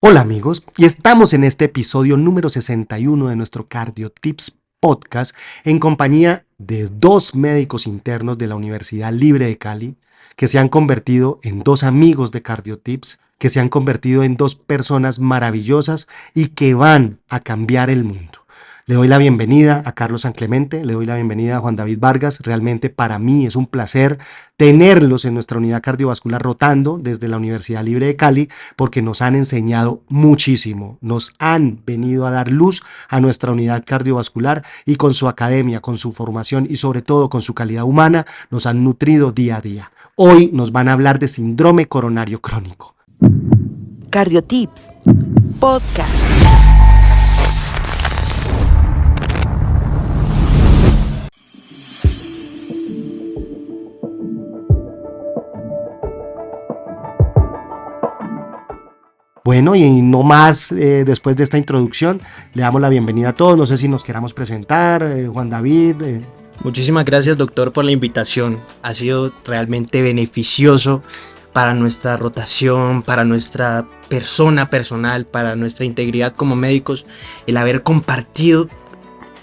Hola amigos, y estamos en este episodio número 61 de nuestro CardioTips podcast en compañía de dos médicos internos de la Universidad Libre de Cali que se han convertido en dos amigos de CardioTips, que se han convertido en dos personas maravillosas y que van a cambiar el mundo. Le doy la bienvenida a Carlos San Clemente, le doy la bienvenida a Juan David Vargas. Realmente para mí es un placer tenerlos en nuestra unidad cardiovascular rotando desde la Universidad Libre de Cali porque nos han enseñado muchísimo, nos han venido a dar luz a nuestra unidad cardiovascular y con su academia, con su formación y sobre todo con su calidad humana nos han nutrido día a día. Hoy nos van a hablar de síndrome coronario crónico. CardioTips Podcast. Bueno, y no más, después de esta introducción, le damos la bienvenida a todos. No sé si nos queramos presentar, Juan David. Muchísimas gracias, doctor, por la invitación. Ha sido realmente beneficioso para nuestra rotación, para nuestra persona personal, para nuestra integridad como médicos, el haber compartido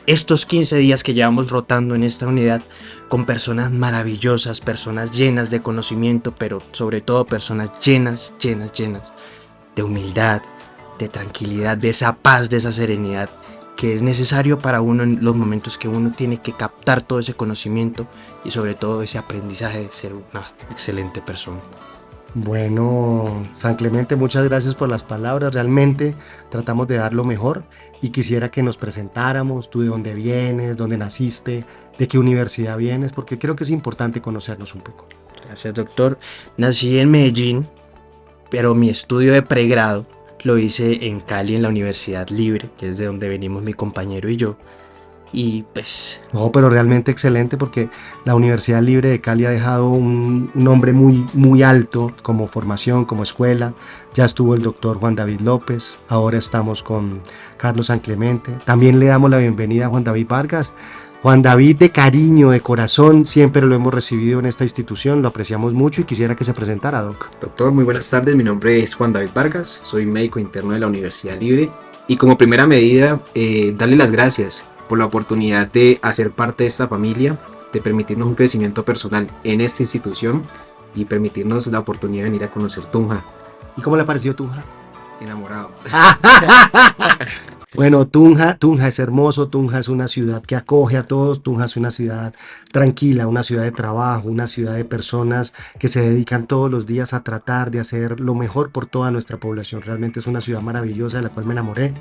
estos 15 días que llevamos rotando en esta unidad con personas maravillosas, personas llenas de conocimiento, pero sobre todo personas llenas de humildad, de tranquilidad, de esa paz, de esa serenidad que es necesario para uno en los momentos que uno tiene que captar todo ese conocimiento y sobre todo ese aprendizaje de ser una excelente persona. Bueno, San Clemente, muchas gracias por las palabras. Realmente tratamos de dar lo mejor y quisiera que nos presentáramos, tú de dónde vienes, dónde naciste, de qué universidad vienes, porque creo que es importante conocernos un poco. Gracias, doctor. Nací en Medellín, pero mi estudio de pregrado lo hice en Cali, en la Universidad Libre, que es de donde venimos mi compañero y yo. Y pues... No, pero realmente excelente porque la Universidad Libre de Cali ha dejado un nombre muy alto como formación, como escuela. Ya estuvo el doctor Juan David López, ahora estamos con Carlos San Clemente. También le damos la bienvenida a Juan David Vargas. Juan David, de cariño, de corazón, siempre lo hemos recibido en esta institución, lo apreciamos mucho y quisiera que se presentara, Doc. Doctor, muy buenas tardes, mi nombre es Juan David Vargas, soy médico interno de la Universidad Libre y como primera medida, darle las gracias por la oportunidad de hacer parte de esta familia, de permitirnos un crecimiento personal en esta institución y permitirnos la oportunidad de venir a conocer Tunja. ¿Y cómo le pareció Tunja? Enamorado. Bueno, Tunja es hermoso, Tunja es una ciudad que acoge a todos, Tunja es una ciudad tranquila, una ciudad de trabajo, una ciudad de personas que se dedican todos los días a tratar de hacer lo mejor por toda nuestra población. Realmente es una ciudad maravillosa de la cual me enamoré.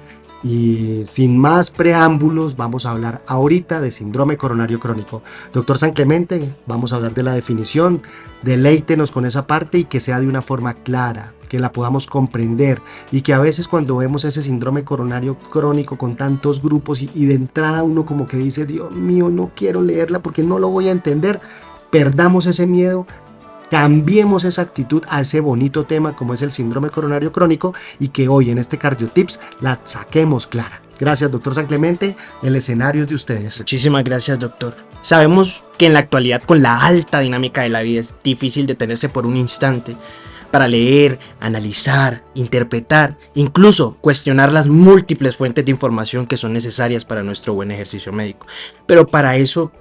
Y sin más preámbulos, vamos a hablar ahorita de síndrome coronario crónico. Doctor San Clemente, vamos a hablar de la definición, deleítenos con esa parte y que sea de una forma clara, que la podamos comprender y que a veces cuando vemos ese síndrome coronario crónico con tantos grupos y de entrada uno como que dice, Dios mío, no quiero leerla porque no lo voy a entender, perdamos ese miedo. Cambiemos esa actitud a ese bonito tema como es el síndrome coronario crónico y que hoy en este CardioTips la saquemos clara. Gracias, doctor San Clemente, el escenario es de ustedes. Muchísimas gracias, doctor. Sabemos que en la actualidad con la alta dinámica de la vida es difícil detenerse por un instante para leer, analizar, interpretar, incluso cuestionar las múltiples fuentes de información que son necesarias para nuestro buen ejercicio médico. Pero para eso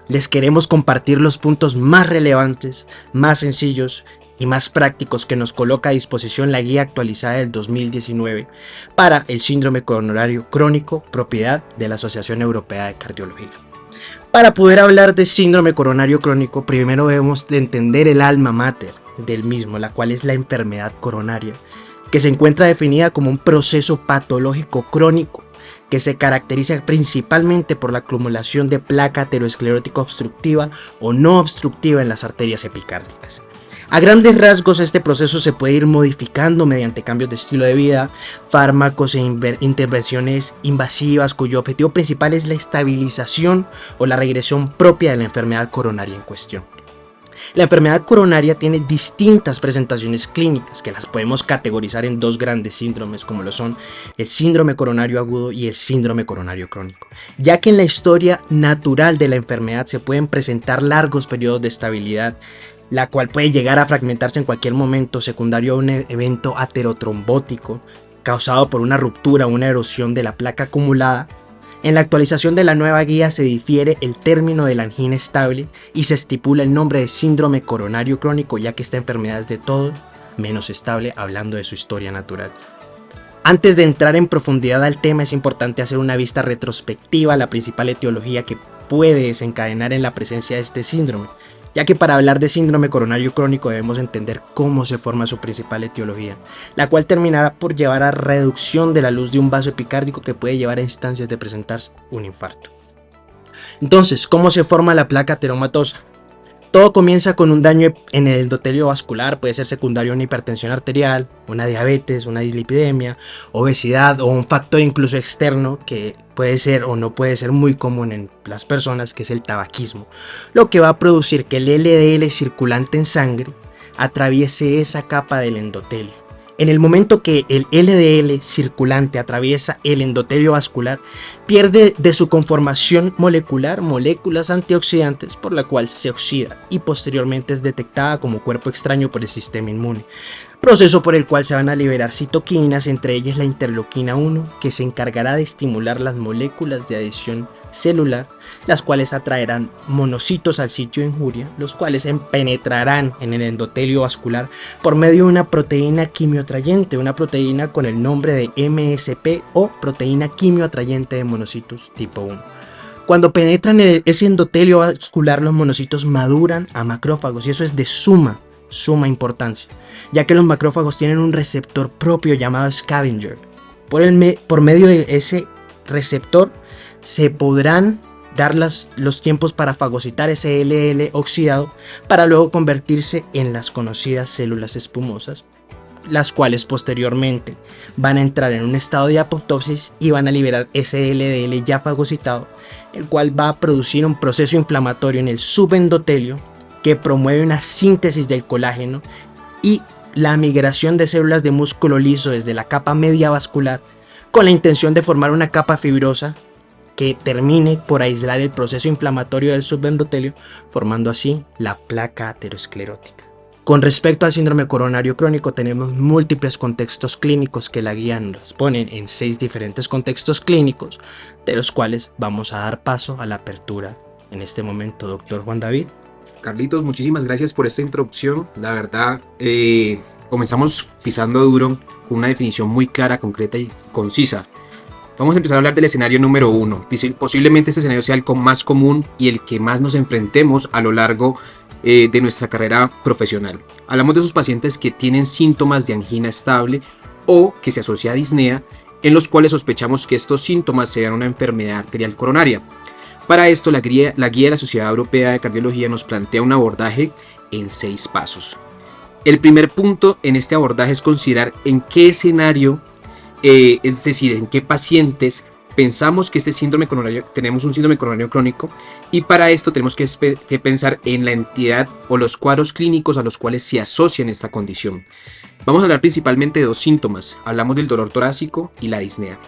les queremos compartir los puntos más relevantes, más sencillos y más prácticos que nos coloca a disposición la guía actualizada del 2019 para el síndrome coronario crónico, propiedad de la Asociación Europea de Cardiología. Para poder hablar de síndrome coronario crónico, primero debemos de entender el alma mater del mismo, la cual es la enfermedad coronaria, que se encuentra definida como un proceso patológico crónico que se caracteriza principalmente por la acumulación de placa aterosclerótica obstructiva o no obstructiva en las arterias epicárdicas. A grandes rasgos, este proceso se puede ir modificando mediante cambios de estilo de vida, fármacos e intervenciones invasivas cuyo objetivo principal es la estabilización o la regresión propia de la enfermedad coronaria en cuestión. La enfermedad coronaria tiene distintas presentaciones clínicas que las podemos categorizar en dos grandes síndromes como lo son el síndrome coronario agudo y el síndrome coronario crónico, ya que en la historia natural de la enfermedad se pueden presentar largos periodos de estabilidad, la cual puede llegar a fragmentarse en cualquier momento secundario a un evento aterotrombótico causado por una ruptura o una erosión de la placa acumulada. En la actualización de la nueva guía se difiere el término de la angina estable y se estipula el nombre de síndrome coronario crónico, ya que esta enfermedad es de todo menos estable, hablando de su historia natural. Antes de entrar en profundidad al tema, es importante hacer una vista retrospectiva a la principal etiología que puede desencadenar en la presencia de este síndrome, ya que para hablar de síndrome coronario crónico debemos entender cómo se forma su principal etiología, la cual terminará por llevar a reducción de la luz de un vaso epicárdico que puede llevar a instancias de presentarse un infarto. Entonces, ¿cómo se forma la placa ateromatosa? Todo comienza con un daño en el endotelio vascular, puede ser secundario a una hipertensión arterial, una diabetes, una dislipidemia, obesidad o un factor incluso externo que puede ser o no puede ser muy común en las personas, que es el tabaquismo, lo que va a producir que el LDL circulante en sangre atraviese esa capa del endotelio. En el momento que el LDL circulante atraviesa el endotelio vascular, pierde de su conformación molecular moléculas antioxidantes, por la cual se oxida y posteriormente es detectada como cuerpo extraño por el sistema inmune, proceso por el cual se van a liberar citoquinas, entre ellas la interleuquina 1, que se encargará de estimular las moléculas de adhesión celular, las cuales atraerán monocitos al sitio de injuria, los cuales penetrarán en el endotelio vascular por medio de una proteína quimioatrayente, una proteína con el nombre de MSP o proteína quimioatrayente de monocitos tipo 1. Cuando penetran en ese endotelio vascular, los monocitos maduran a macrófagos, y eso es de suma importancia, ya que los macrófagos tienen un receptor propio llamado scavenger. Por medio de ese receptor se podrán dar los tiempos para fagocitar ese LDL oxidado para luego convertirse en las conocidas células espumosas, las cuales posteriormente van a entrar en un estado de apoptosis y van a liberar ese LDL ya fagocitado, el cual va a producir un proceso inflamatorio en el subendotelio que promueve una síntesis del colágeno y la migración de células de músculo liso desde la capa media vascular, con la intención de formar una capa fibrosa que termine por aislar el proceso inflamatorio del subendotelio, formando así la placa aterosclerótica. Con respecto al síndrome coronario crónico, tenemos múltiples contextos clínicos que la guía nos pone en 6 diferentes contextos clínicos, de los cuales vamos a dar paso a la apertura en este momento, doctor Juan David. Carlitos, muchísimas gracias por esta introducción. La verdad, comenzamos pisando duro con una definición muy clara, concreta y concisa. Vamos a empezar a hablar del escenario número 1. Posiblemente este escenario sea el más común y el que más nos enfrentemos a lo largo de nuestra carrera profesional. Hablamos de esos pacientes que tienen síntomas de angina estable o que se asocia a disnea, en los cuales sospechamos que estos síntomas sean una enfermedad arterial coronaria. Para esto, la guía de la Sociedad Europea de Cardiología nos plantea un abordaje en 6 pasos. El primer punto en este abordaje es considerar en qué escenario, es decir, en qué pacientes pensamos que tenemos un síndrome coronario crónico, y para esto tenemos que pensar en la entidad o los cuadros clínicos a los cuales se asocian esta condición. Vamos a hablar principalmente de 2 síntomas. Hablamos del dolor torácico y la disnea.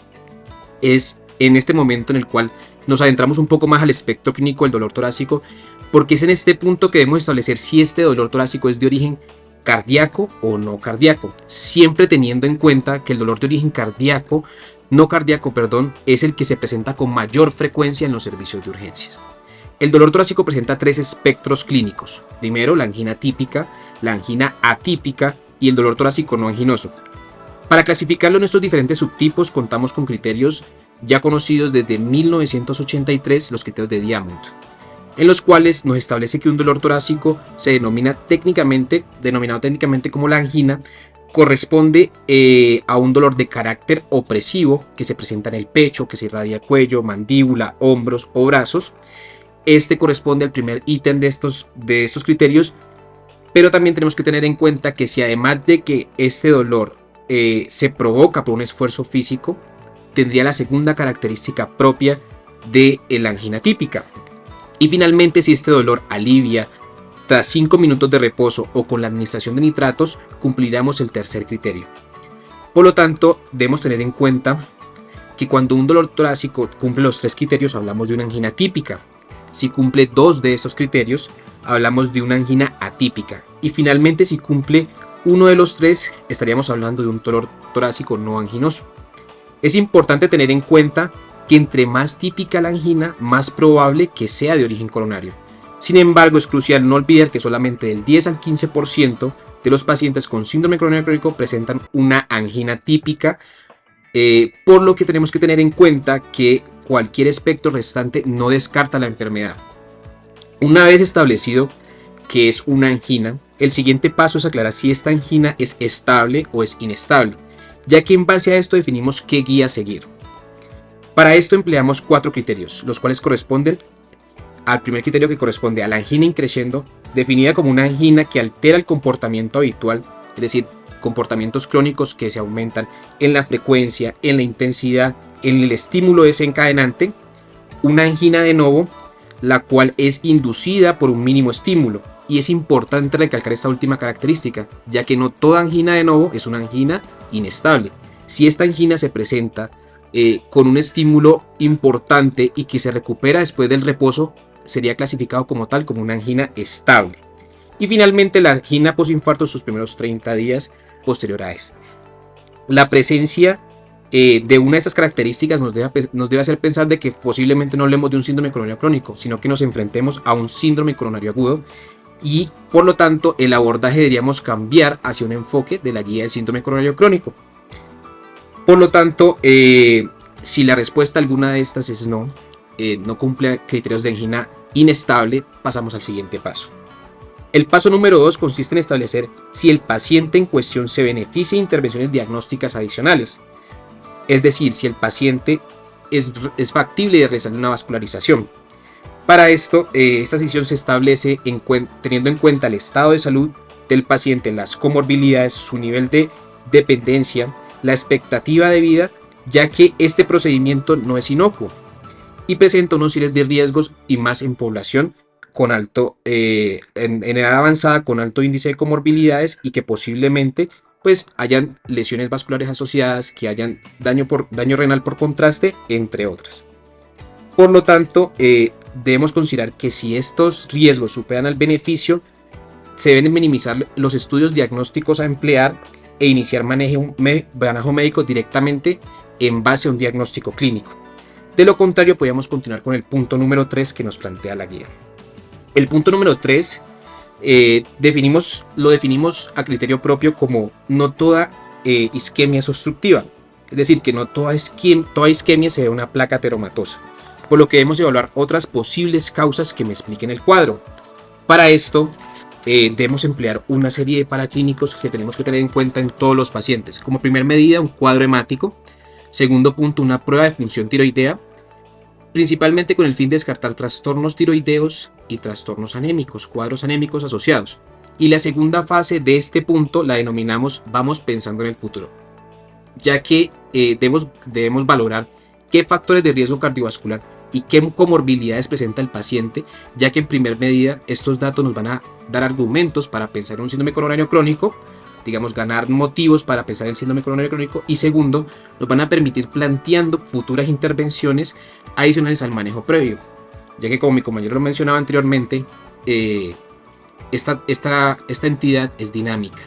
Es en este momento en el cual nos adentramos un poco más al espectro clínico del dolor torácico, porque es en este punto que debemos establecer si este dolor torácico es de origen cardíaco o no cardíaco, siempre teniendo en cuenta que el dolor de origen no cardíaco, es el que se presenta con mayor frecuencia en los servicios de urgencias. El dolor torácico presenta 3 espectros clínicos. Primero, la angina típica, la angina atípica y el dolor torácico no anginoso. Para clasificarlo en estos diferentes subtipos, contamos con criterios ya conocidos desde 1983, los criterios de Diamond, en los cuales nos establece que un dolor torácico se denominado técnicamente como la angina, corresponde a un dolor de carácter opresivo que se presenta en el pecho, que se irradia cuello, mandíbula, hombros o brazos. Este corresponde al primer ítem de estos criterios, pero también tenemos que tener en cuenta que si además de que este dolor se provoca por un esfuerzo físico, tendría la segunda característica propia de la angina típica. Y finalmente, si este dolor alivia tras 5 minutos de reposo o con la administración de nitratos, cumpliremos el tercer criterio. Por lo tanto, debemos tener en cuenta que cuando un dolor torácico cumple los 3 criterios, hablamos de una angina típica. Si cumple 2 de estos criterios, hablamos de una angina atípica. Y finalmente, si cumple uno de los tres estaríamos hablando de un dolor torácico no anginoso. Es importante tener en cuenta que entre más típica la angina, más probable que sea de origen coronario. Sin embargo, es crucial no olvidar que solamente del 10 al 15% de los pacientes con síndrome coronario crónico presentan una angina típica, por lo que tenemos que tener en cuenta que cualquier espectro restante no descarta la enfermedad. Una vez establecido que es una angina, el siguiente paso es aclarar si esta angina es estable o es inestable, ya que en base a esto definimos qué guía seguir. Para esto empleamos 4 criterios, los cuales corresponden al primer criterio, que corresponde a la angina increscendo, definida como una angina que altera el comportamiento habitual, es decir, comportamientos crónicos que se aumentan en la frecuencia, en la intensidad, en el estímulo desencadenante. Una angina de novo, la cual es inducida por un mínimo estímulo, y es importante recalcar esta última característica, ya que no toda angina de novo es una angina inestable. Si esta angina se presenta con un estímulo importante y que se recupera después del reposo, sería clasificado como tal, como una angina estable. Y finalmente la angina posinfarto, sus primeros 30 días posterior a esta. La presencia de una de estas características nos debe hacer pensar de que posiblemente no hablemos de un síndrome coronario crónico, sino que nos enfrentemos a un síndrome coronario agudo, y por lo tanto el abordaje deberíamos cambiar hacia un enfoque de la guía del síndrome coronario crónico. Por lo tanto, si la respuesta a alguna de estas es no, no cumple criterios de angina inestable, pasamos al siguiente paso. El paso número 2 consiste en establecer si el paciente en cuestión se beneficia de intervenciones diagnósticas adicionales, es decir, si el paciente es factible de realizar una vascularización. Para esto, esta decisión se establece teniendo en cuenta el estado de salud del paciente, las comorbilidades, su nivel de dependencia, la expectativa de vida, ya que este procedimiento no es inocuo y presenta unos niveles de riesgos, y más en población con alto, en edad avanzada, con alto índice de comorbilidades, y que posiblemente pues hayan lesiones vasculares asociadas, que hayan daño renal por contraste, entre otras. Por lo tanto, debemos considerar que si estos riesgos superan al beneficio, se deben minimizar los estudios diagnósticos a emplear e iniciar manejo médico directamente en base a un diagnóstico clínico. De lo contrario, podríamos continuar con el punto número 3 que nos plantea la guía. El punto número 3 lo definimos a criterio propio como no toda isquemia es obstructiva, es decir, que no toda isquemia se ve una placa ateromatosa, por lo que debemos evaluar otras posibles causas que me expliquen el cuadro. Para esto debemos emplear una serie de paraclínicos que tenemos que tener en cuenta en todos los pacientes. Como primera medida, un cuadro hemático. Segundo punto, una prueba de función tiroidea, principalmente con el fin de descartar trastornos tiroideos y trastornos anémicos, cuadros anémicos asociados. Y la segunda fase de este punto la denominamos vamos pensando en el futuro, ya que debemos valorar qué factores de riesgo cardiovascular y qué comorbilidades presenta el paciente, ya que en primer medida estos datos nos van a dar argumentos para pensar en un síndrome coronario crónico, digamos, ganar motivos para pensar en el síndrome coronario crónico, y segundo, nos van a permitir planteando futuras intervenciones adicionales al manejo previo, ya que, como mi compañero lo mencionaba anteriormente, esta entidad es dinámica,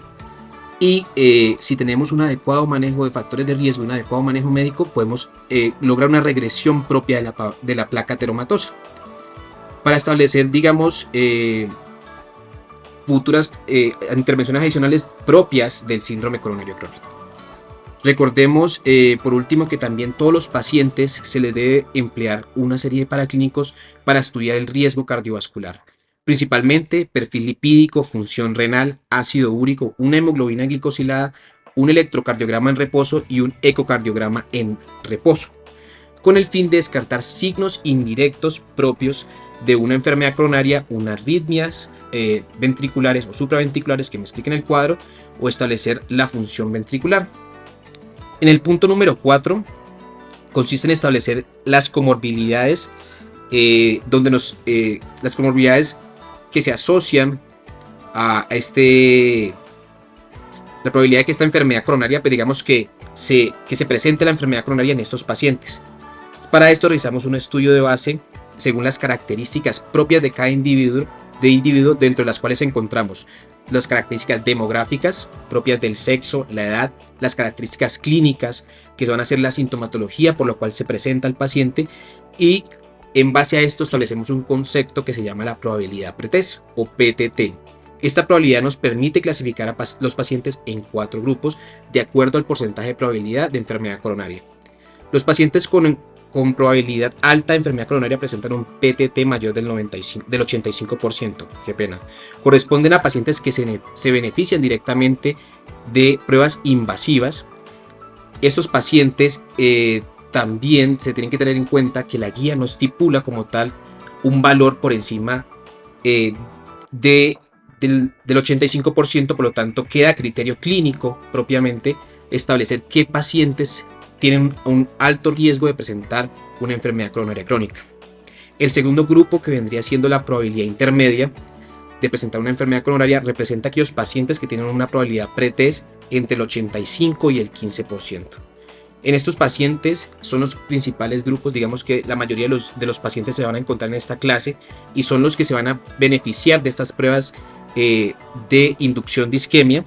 y si tenemos un adecuado manejo de factores de riesgo y un adecuado manejo médico, podemos lograr una regresión propia de la placa ateromatosa para establecer, digamos, futuras intervenciones adicionales propias del síndrome coronario crónico. Recordemos, por último, que también todos los pacientes se les debe emplear una serie de paraclínicos para estudiar el riesgo cardiovascular, principalmente perfil lipídico, función renal, ácido úrico, una hemoglobina glicosilada, un electrocardiograma en reposo y un ecocardiograma en reposo, con el fin de descartar signos indirectos propios de una enfermedad coronaria, unas arritmias ventriculares o supraventriculares que me expliquen el cuadro, o establecer la función ventricular. En el punto número 4 consiste en establecer las comorbilidades, las comorbilidades que se asocian a la probabilidad de que esta enfermedad coronaria, pues digamos que se presente la enfermedad coronaria en estos pacientes. Para esto realizamos un estudio de base según las características propias de cada individuo, dentro de las cuales encontramos las características demográficas propias del sexo, la edad, las características clínicas que van a ser la sintomatología por lo cual se presenta el paciente, y en base a esto establecemos un concepto que se llama la probabilidad pretest o PTT. Esta probabilidad nos permite clasificar a los pacientes en 4 grupos de acuerdo al porcentaje de probabilidad de enfermedad coronaria. Los pacientes con probabilidad alta de enfermedad coronaria presentan un PTT mayor del 85%. Qué pena. Corresponden a pacientes que se benefician directamente de pruebas invasivas. Estos pacientes también se tienen que tener en cuenta que la guía no estipula como tal un valor por encima del 85%, por lo tanto queda a criterio clínico propiamente establecer qué pacientes tienen un alto riesgo de presentar una enfermedad coronaria crónica. El segundo grupo, que vendría siendo la probabilidad intermedia de presentar una enfermedad coronaria, representa aquellos pacientes que tienen una probabilidad pretest entre el 85 y el 15%. En estos pacientes son los principales grupos, digamos que la mayoría de los pacientes se van a encontrar en esta clase y son los que se van a beneficiar de estas pruebas de inducción de isquemia.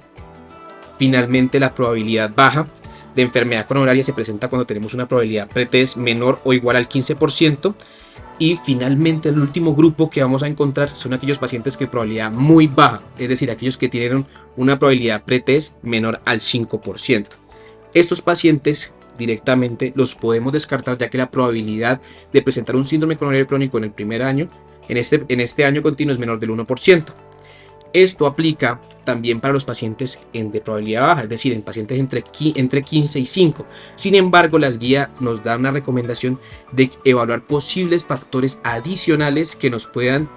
Finalmente, la probabilidad baja de enfermedad coronaria se presenta cuando tenemos una probabilidad pretest menor o igual al 15%. Y finalmente, el último grupo que vamos a encontrar son aquellos pacientes que probabilidad muy baja, es decir, aquellos que tienen una probabilidad pretest menor al 5%. Estos pacientes directamente los podemos descartar, ya que la probabilidad de presentar un síndrome coronario crónico en el primer año, en este año continuo, es menor del 1%. Esto aplica también para los pacientes de probabilidad baja, es decir, en pacientes entre 15 y 5. Sin embargo, las guías nos dan una recomendación de evaluar posibles factores adicionales que nos puedan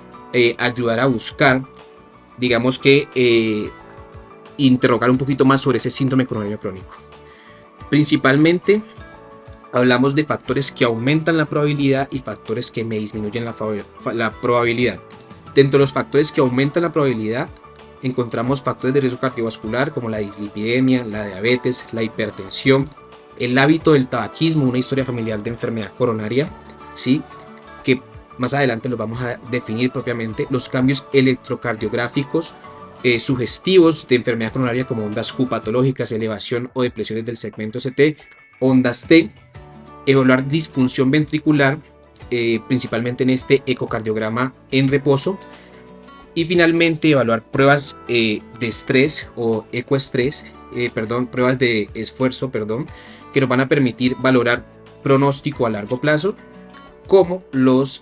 ayudar a buscar, digamos que, interrogar un poquito más sobre ese síndrome coronario crónico. Principalmente, hablamos de factores que aumentan la probabilidad y factores que me disminuyen la probabilidad. Dentro de los factores que aumentan la probabilidad, encontramos factores de riesgo cardiovascular como la dislipidemia, la diabetes, la hipertensión, el hábito del tabaquismo, una historia familiar de enfermedad coronaria, ¿sí? Que más adelante los vamos a definir propiamente, los cambios electrocardiográficos sugestivos de enfermedad coronaria como ondas Q patológicas, elevación o depresiones del segmento ST, ondas T, evaluar disfunción ventricular, principalmente en este ecocardiograma en reposo, y finalmente evaluar pruebas de estrés o ecoestrés, pruebas de esfuerzo, que nos van a permitir valorar pronóstico a largo plazo, como los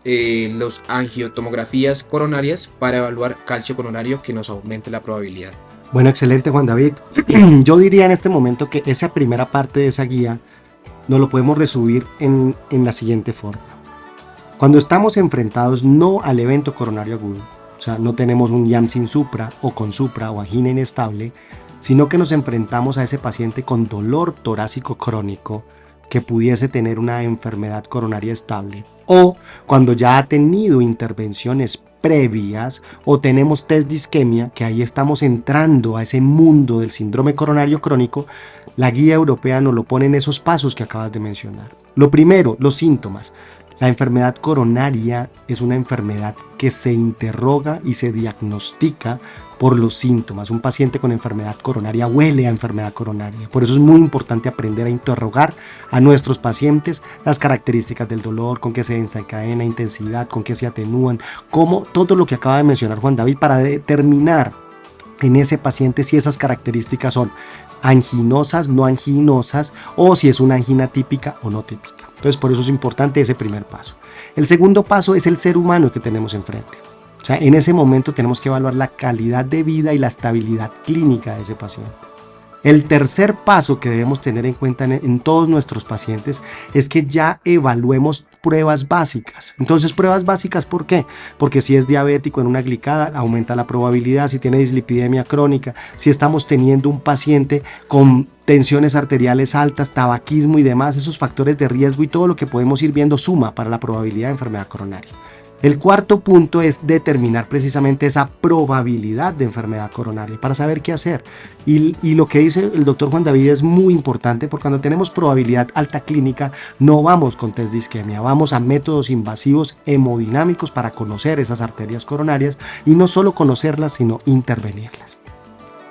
angiotomografías coronarias para evaluar calcio coronario que nos aumente la probabilidad. Bueno, excelente, Juan David. Yo diría en este momento que esa primera parte de esa guía nos lo podemos resumir en la siguiente forma. Cuando estamos enfrentados no al evento coronario agudo, o sea, no tenemos un IAM sin supra o con supra o angina inestable, sino que nos enfrentamos a ese paciente con dolor torácico crónico que pudiese tener una enfermedad coronaria estable, o cuando ya ha tenido intervenciones previas o tenemos test de isquemia, que ahí estamos entrando a ese mundo del síndrome coronario crónico, la guía europea nos lo pone en esos pasos que acabas de mencionar. Lo primero, los síntomas. La enfermedad coronaria es una enfermedad que se interroga y se diagnostica por los síntomas. Un paciente con enfermedad coronaria huele a enfermedad coronaria. Por eso es muy importante aprender a interrogar a nuestros pacientes las características del dolor, con qué se desencadena, intensidad, con qué se atenúan, como todo lo que acaba de mencionar Juan David, para determinar en ese paciente si esas características son anginosas, no anginosas, o si es una angina típica o no típica. Entonces, por eso es importante ese primer paso. El segundo paso es el ser humano que tenemos enfrente. O sea, en ese momento tenemos que evaluar la calidad de vida y la estabilidad clínica de ese paciente. El tercer paso que debemos tener en cuenta en todos nuestros pacientes es que ya evaluemos pruebas básicas. Entonces, pruebas básicas, ¿por qué? Porque si es diabético en una glicada, aumenta la probabilidad. Si tiene dislipidemia crónica, si estamos teniendo un paciente con tensiones arteriales altas, tabaquismo y demás, esos factores de riesgo y todo lo que podemos ir viendo suma para la probabilidad de enfermedad coronaria. El cuarto punto es determinar precisamente esa probabilidad de enfermedad coronaria para saber qué hacer. Y lo que dice el doctor Juan David es muy importante, porque cuando tenemos probabilidad alta clínica no vamos con test de isquemia, vamos a métodos invasivos hemodinámicos para conocer esas arterias coronarias y no solo conocerlas, sino intervenirlas.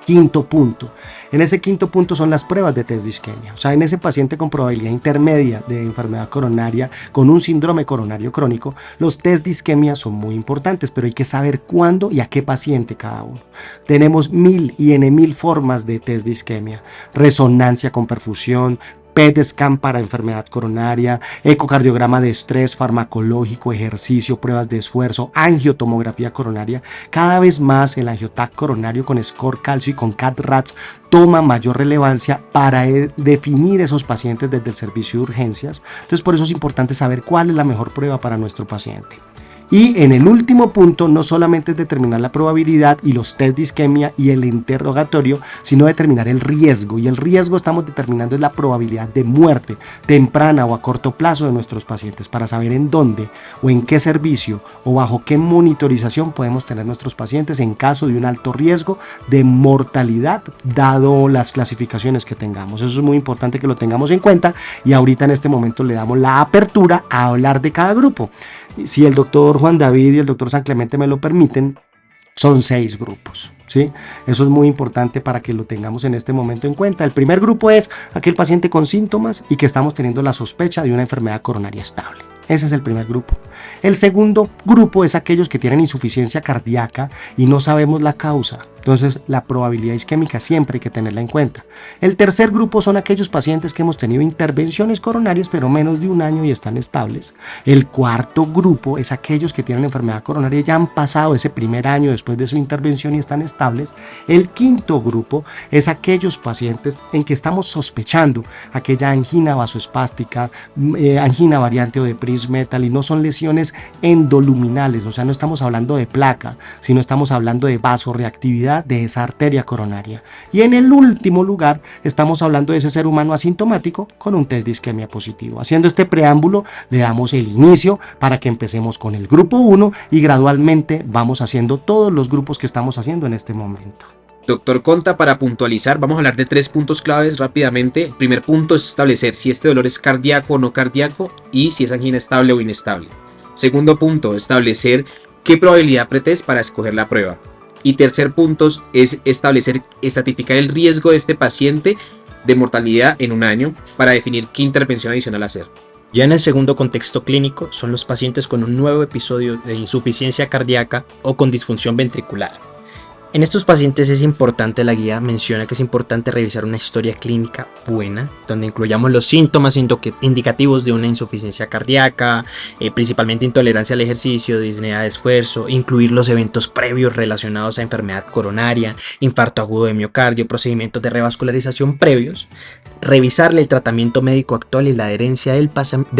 quinto punto. En ese quinto punto son las pruebas de test de isquemia. O sea, en ese paciente con probabilidad intermedia de enfermedad coronaria, con un síndrome coronario crónico, los test de isquemia son muy importantes, pero hay que saber cuándo y a qué paciente cada uno. Tenemos 1000 y n 1000 formas de test de isquemia. Resonancia con perfusión, PET scan para enfermedad coronaria, ecocardiograma de estrés, farmacológico, ejercicio, pruebas de esfuerzo, angiotomografía coronaria. Cada vez más el angiotac coronario con score calcio y con CAT-RATS toma mayor relevancia para definir esos pacientes desde el servicio de urgencias. Entonces, por eso es importante saber cuál es la mejor prueba para nuestro paciente. Y en el último punto, no solamente es determinar la probabilidad y los test de isquemia y el interrogatorio, sino determinar el riesgo. Y el riesgo estamos determinando es la probabilidad de muerte temprana o a corto plazo de nuestros pacientes, para saber en dónde o en qué servicio o bajo qué monitorización podemos tener nuestros pacientes en caso de un alto riesgo de mortalidad, dado las clasificaciones que tengamos. Eso es muy importante que lo tengamos en cuenta, y ahorita en este momento le damos la apertura a hablar de cada grupo. Si el doctor Juan David y el doctor San Clemente me lo permiten, son 6 grupos, ¿sí? Eso es muy importante para que lo tengamos en este momento en cuenta. El primer grupo es aquel paciente con síntomas y que estamos teniendo la sospecha de una enfermedad coronaria estable. Ese es el primer grupo. El segundo grupo es aquellos que tienen insuficiencia cardíaca y no sabemos la causa. Entonces, la probabilidad isquémica siempre hay que tenerla en cuenta. El tercer grupo son aquellos pacientes que hemos tenido intervenciones coronarias pero menos de un año y están estables. El cuarto grupo es aquellos que tienen enfermedad coronaria y ya han pasado ese primer año después de su intervención y están estables. El quinto grupo es aquellos pacientes en que estamos sospechando aquella angina vasoespástica, angina variante o de Prince-Metal, y no son lesiones endoluminales, o sea, no estamos hablando de placa, sino estamos hablando de vasoreactividad de esa arteria coronaria. Y en el último lugar estamos hablando de ese ser humano asintomático con un test de isquemia positivo. Haciendo este preámbulo, le damos el inicio para que empecemos con el grupo 1 y gradualmente vamos haciendo todos los grupos que estamos haciendo en este momento. Doctor Conta, para puntualizar, vamos a hablar de 3 puntos claves rápidamente. El primer punto es establecer si este dolor es cardíaco o no cardíaco y si es angina estable o inestable. Segundo punto, establecer qué probabilidad pretest para escoger la prueba. Y tercer punto es estratificar el riesgo de este paciente de mortalidad en un año para definir qué intervención adicional hacer. Ya en el segundo contexto clínico son los pacientes con un nuevo episodio de insuficiencia cardíaca o con disfunción ventricular. En estos pacientes es importante, la guía menciona que es importante revisar una historia clínica buena, donde incluyamos los síntomas indicativos de una insuficiencia cardíaca, principalmente intolerancia al ejercicio, disnea de esfuerzo, incluir los eventos previos relacionados a enfermedad coronaria, infarto agudo de miocardio, procedimientos de revascularización previos, revisarle el tratamiento médico actual y la adherencia del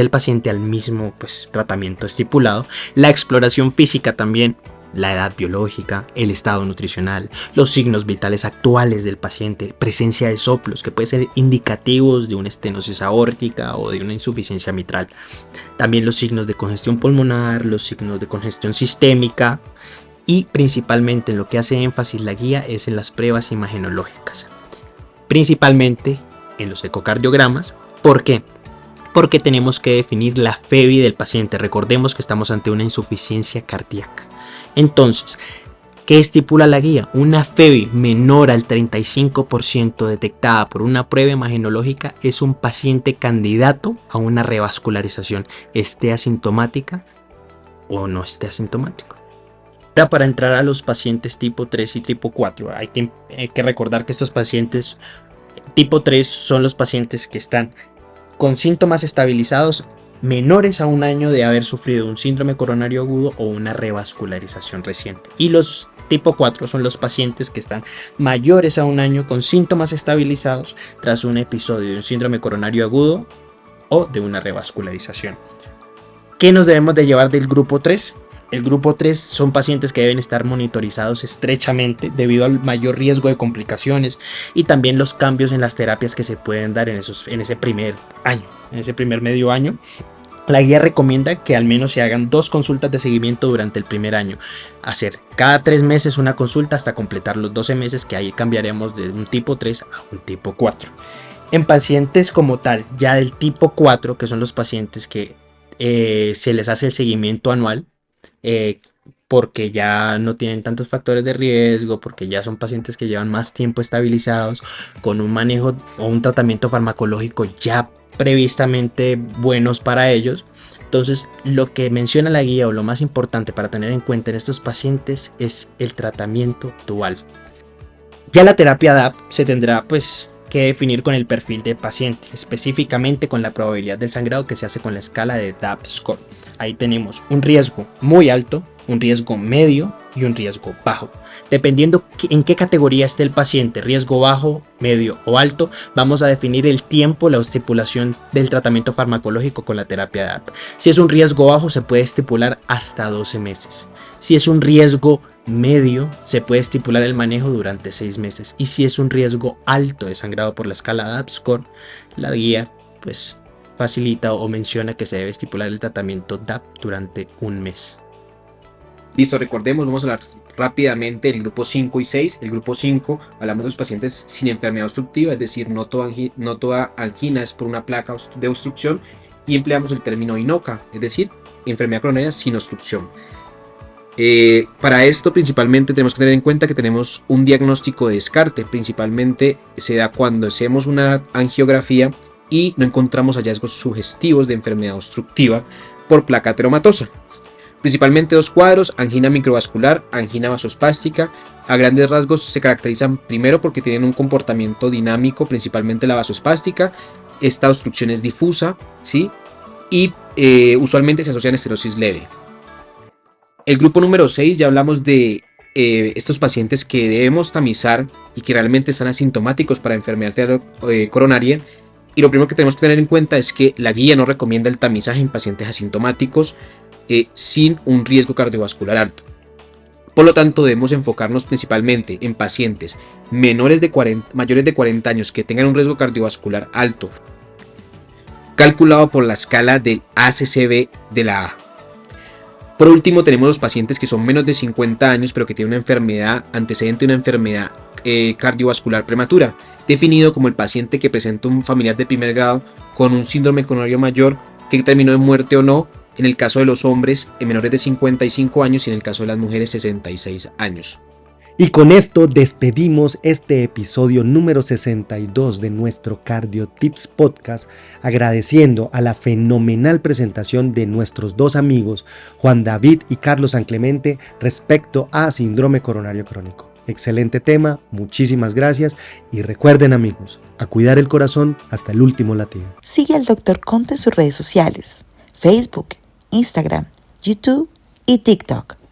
paciente al mismo tratamiento estipulado, la exploración física también, la edad biológica, el estado nutricional, los signos vitales actuales del paciente, presencia de soplos que pueden ser indicativos de una estenosis aórtica o de una insuficiencia mitral. También los signos de congestión pulmonar, los signos de congestión sistémica, y principalmente en lo que hace énfasis la guía es en las pruebas imagenológicas, principalmente en los ecocardiogramas. ¿Por qué? Porque tenemos que definir la FEBI del paciente. Recordemos que estamos ante una insuficiencia cardíaca. Entonces, ¿qué estipula la guía? Una FEBI menor al 35% detectada por una prueba imagenológica es un paciente candidato a una revascularización, esté asintomática o no esté asintomático. Ahora, para entrar a los pacientes tipo 3 y tipo 4, hay que recordar que estos pacientes tipo 3 son los pacientes que están con síntomas estabilizados menores a un año de haber sufrido un síndrome coronario agudo o una revascularización reciente. Y los tipo 4 son los pacientes que están mayores a un año con síntomas estabilizados tras un episodio de un síndrome coronario agudo o de una revascularización. ¿Qué nos debemos de llevar del grupo 3? El grupo 3 son pacientes que deben estar monitorizados estrechamente debido al mayor riesgo de complicaciones y también los cambios en las terapias que se pueden dar en ese primer año, en ese primer medio año. La guía recomienda que al menos se hagan 2 consultas de seguimiento durante el primer año. Hacer cada 3 meses una consulta hasta completar los 12 meses, que ahí cambiaremos de un tipo 3 a un tipo 4. En pacientes como tal, ya del tipo 4, que son los pacientes que se les hace el seguimiento anual, porque ya no tienen tantos factores de riesgo, porque ya son pacientes que llevan más tiempo estabilizados, con un manejo o un tratamiento farmacológico ya previstamente buenos para ellos. Entonces, lo que menciona la guía o lo más importante para tener en cuenta en estos pacientes es el tratamiento dual. Ya la terapia DAP se tendrá que definir con el perfil del paciente, específicamente con la probabilidad del sangrado que se hace con la escala de DAP Score. Ahí tenemos un riesgo muy alto, un riesgo medio y un riesgo bajo. Dependiendo en qué categoría esté el paciente, riesgo bajo, medio o alto, vamos a definir el tiempo, la estipulación del tratamiento farmacológico con la terapia DAP. Si es un riesgo bajo, se puede estipular hasta 12 meses. Si es un riesgo medio, se puede estipular el manejo durante 6 meses. Y si es un riesgo alto de sangrado por la escala DAP Score, la guía facilita o menciona que se debe estipular el tratamiento DAP durante un mes. Listo, recordemos, vamos a hablar rápidamente del grupo 5 y 6. El grupo 5, hablamos de los pacientes sin enfermedad obstructiva, es decir, no toda angina es por una placa de obstrucción, y empleamos el término INOCA, es decir, enfermedad coronaria sin obstrucción. Para esto principalmente tenemos que tener en cuenta que tenemos un diagnóstico de descarte. Principalmente se da cuando hacemos una angiografía y no encontramos hallazgos sugestivos de enfermedad obstructiva por placa ateromatosa. Principalmente 2 cuadros: angina microvascular, angina vasospástica. A grandes rasgos se caracterizan primero porque tienen un comportamiento dinámico, principalmente la vasospástica. Esta obstrucción es difusa, ¿sí? Y usualmente se asocian a esterosis leve. El grupo número 6, ya hablamos de estos pacientes que debemos tamizar y que realmente están asintomáticos para enfermedad coronaria. Y lo primero que tenemos que tener en cuenta es que la guía no recomienda el tamizaje en pacientes asintomáticos sin un riesgo cardiovascular alto. Por lo tanto, debemos enfocarnos principalmente en pacientes mayores de 40 años que tengan un riesgo cardiovascular alto, calculado por la escala del ACCB de la A. Por último, tenemos los pacientes que son menos de 50 años pero que tienen una enfermedad antecedente, una enfermedad cardiovascular prematura, definido como el paciente que presenta un familiar de primer grado con un síndrome coronario mayor que terminó en muerte o no, en el caso de los hombres menores de 55 años y en el caso de las mujeres 66 años. Y con esto despedimos este episodio número 62 de nuestro Cardio Tips Podcast, agradeciendo a la fenomenal presentación de nuestros 2 amigos, Juan David y Carlos San Clemente, respecto a síndrome coronario crónico. Excelente tema, muchísimas gracias y recuerden, amigos, a cuidar el corazón hasta el último latido. Sigue al Dr. Conte en sus redes sociales: Facebook, Instagram, YouTube y TikTok.